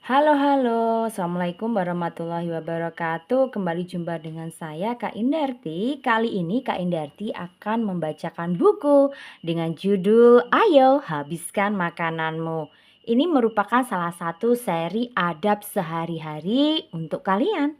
Halo, halo. Assalamualaikum warahmatullahi wabarakatuh. Kembali jumpa dengan saya, Kak Indarti. Kali ini Kak Indarti akan membacakan buku dengan judul Ayo Habiskan Makananmu. Ini merupakan salah satu seri adab sehari-hari untuk kalian.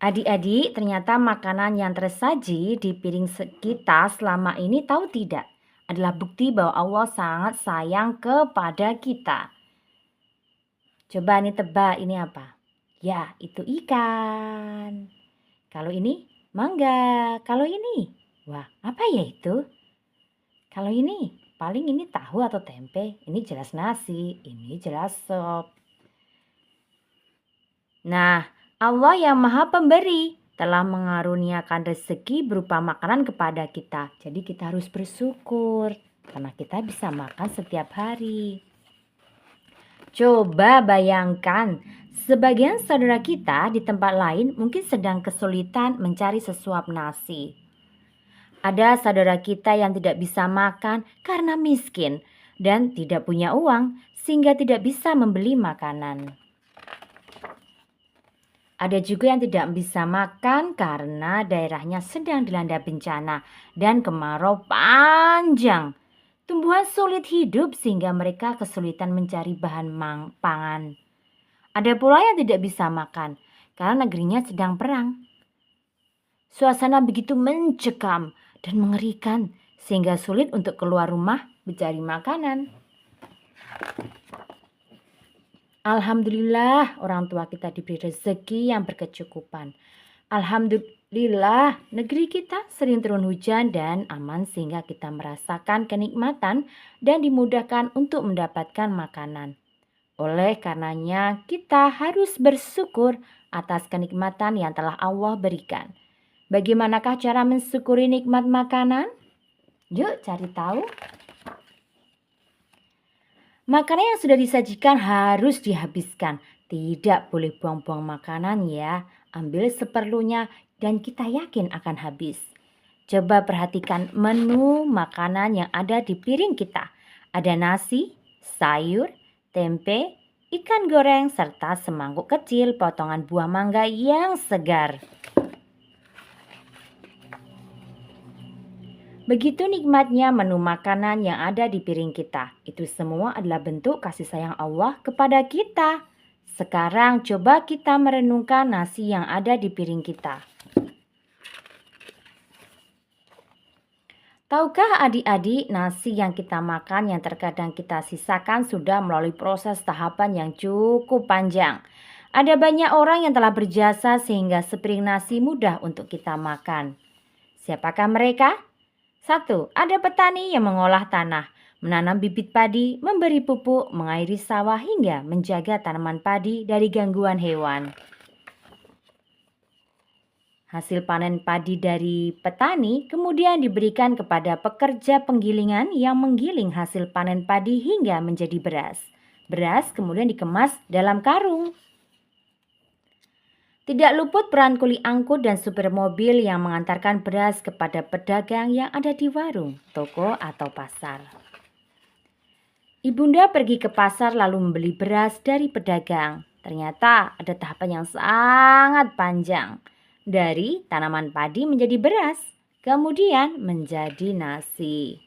Adik-adik, ternyata makanan yang tersaji di piring kita selama ini tahu tidak? Adalah bukti bahwa Allah sangat sayang kepada kita. Coba nih tebak ini apa? Ya, itu ikan. Kalau ini mangga. Kalau ini, wah, apa ya itu? Kalau ini, paling ini tahu atau tempe. Ini jelas nasi, ini jelas sop. Nah, Allah yang Maha Pemberi telah mengaruniakan rezeki berupa makanan kepada kita. Jadi kita harus bersyukur karena kita bisa makan setiap hari. Coba bayangkan, sebagian saudara kita di tempat lain mungkin sedang kesulitan mencari sesuap nasi. Ada saudara kita yang tidak bisa makan karena miskin dan tidak punya uang sehingga tidak bisa membeli makanan. Ada juga yang tidak bisa makan karena daerahnya sedang dilanda bencana dan kemarau panjang. Tumbuhan sulit hidup sehingga mereka kesulitan mencari bahan pangan. Ada pula yang tidak bisa makan karena negerinya sedang perang. Suasana begitu mencekam dan mengerikan sehingga sulit untuk keluar rumah mencari makanan. Alhamdulillah orang tua kita diberi rezeki yang berkecukupan. Alhamdulillah negeri kita sering turun hujan dan aman sehingga kita merasakan kenikmatan dan dimudahkan untuk mendapatkan makanan. Oleh karenanya kita harus bersyukur atas kenikmatan yang telah Allah berikan. Bagaimanakah cara mensyukuri nikmat makanan? Yuk cari tahu. Makanan yang sudah disajikan harus dihabiskan. Tidak boleh buang-buang makanan ya. Ambil seperlunya dan kita yakin akan habis. Coba perhatikan menu makanan yang ada di piring kita. Ada nasi, sayur, tempe, ikan goreng, serta semangkuk kecil potongan buah mangga yang segar. Begitu nikmatnya menu makanan yang ada di piring kita. Itu semua adalah bentuk kasih sayang Allah kepada kita. Sekarang coba kita merenungkan nasi yang ada di piring kita. Tahukah adik-adik, nasi yang kita makan yang terkadang kita sisakan sudah melalui proses tahapan yang cukup panjang. Ada banyak orang yang telah berjasa sehingga sepiring nasi mudah untuk kita makan. Siapakah mereka? 1. Ada petani yang mengolah tanah, menanam bibit padi, memberi pupuk, mengairi sawah hingga menjaga tanaman padi dari gangguan hewan. Hasil panen padi dari petani kemudian diberikan kepada pekerja penggilingan yang menggiling hasil panen padi hingga menjadi beras. Beras kemudian dikemas dalam karung. Tidak luput peran kuli angkut dan supir mobil yang mengantarkan beras kepada pedagang yang ada di warung, toko, atau pasar. Ibunda pergi ke pasar lalu membeli beras dari pedagang. Ternyata ada tahapan yang sangat panjang. Dari tanaman padi menjadi beras, kemudian menjadi nasi.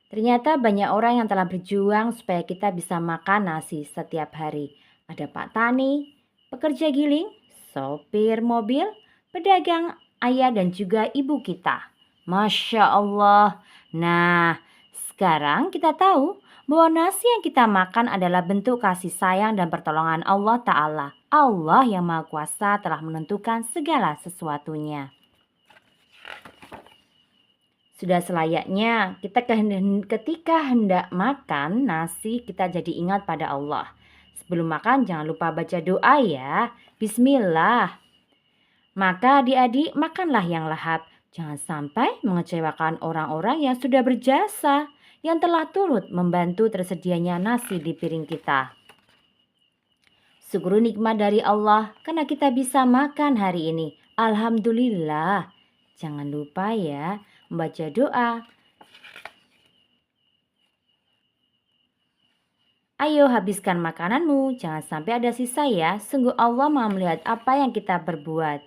Ternyata banyak orang yang telah berjuang supaya kita bisa makan nasi setiap hari. Ada Pak Tani, pekerja giling, sopir mobil, pedagang, ayah dan juga ibu kita. Masya Allah. Nah, sekarang kita tahu bahwa nasi yang kita makan adalah bentuk kasih sayang dan pertolongan Allah Ta'ala. Allah yang Maha Kuasa telah menentukan segala sesuatunya. Sudah selayaknya kita ketika hendak makan nasi kita jadi ingat pada Allah. Sebelum makan jangan lupa baca doa ya. Bismillah. Maka adik-adik makanlah yang lahap. Jangan sampai mengecewakan orang-orang yang sudah berjasa, yang telah turut membantu tersedianya nasi di piring kita. Syukuri nikmat dari Allah karena kita bisa makan hari ini. Alhamdulillah. Jangan lupa ya, membaca doa. Ayo habiskan makananmu, jangan sampai ada sisa ya. Sungguh Allah Maha melihat apa yang kita berbuat.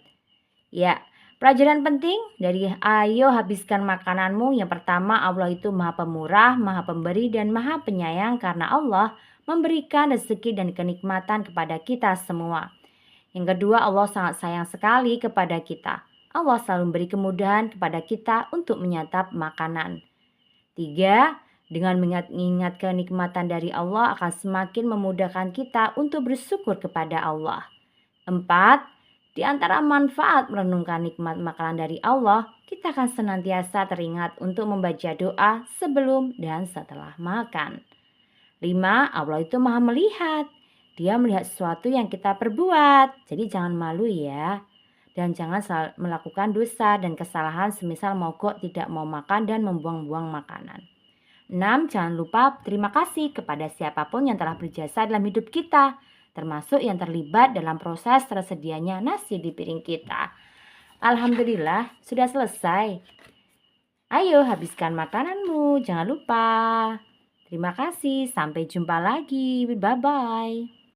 Ya, pelajaran penting dari ayo habiskan makananmu. Yang pertama, Allah itu Maha Pemurah, Maha Pemberi, dan Maha Penyayang karena Allah memberikan rezeki dan kenikmatan kepada kita semua. Yang kedua, Allah sangat sayang sekali kepada kita. Allah selalu memberi kemudahan kepada kita untuk menyantap makanan. 3. Dengan mengingat kenikmatan dari Allah akan semakin memudahkan kita untuk bersyukur kepada Allah. 4. Di antara manfaat merenungkan nikmat makanan dari Allah, kita akan senantiasa teringat untuk membaca doa sebelum dan setelah makan. 5. Allah itu Maha melihat. Dia melihat sesuatu yang kita perbuat. Jadi jangan malu ya. Dan jangan melakukan dosa dan kesalahan semisal mogok tidak mau makan dan membuang-buang makanan. 6. Jangan lupa terima kasih kepada siapapun yang telah berjasa dalam hidup kita, termasuk yang terlibat dalam proses tersedianya nasi di piring kita. Alhamdulillah, sudah selesai. Ayo habiskan makananmu, jangan lupa. Terima kasih, sampai jumpa lagi. Bye-bye.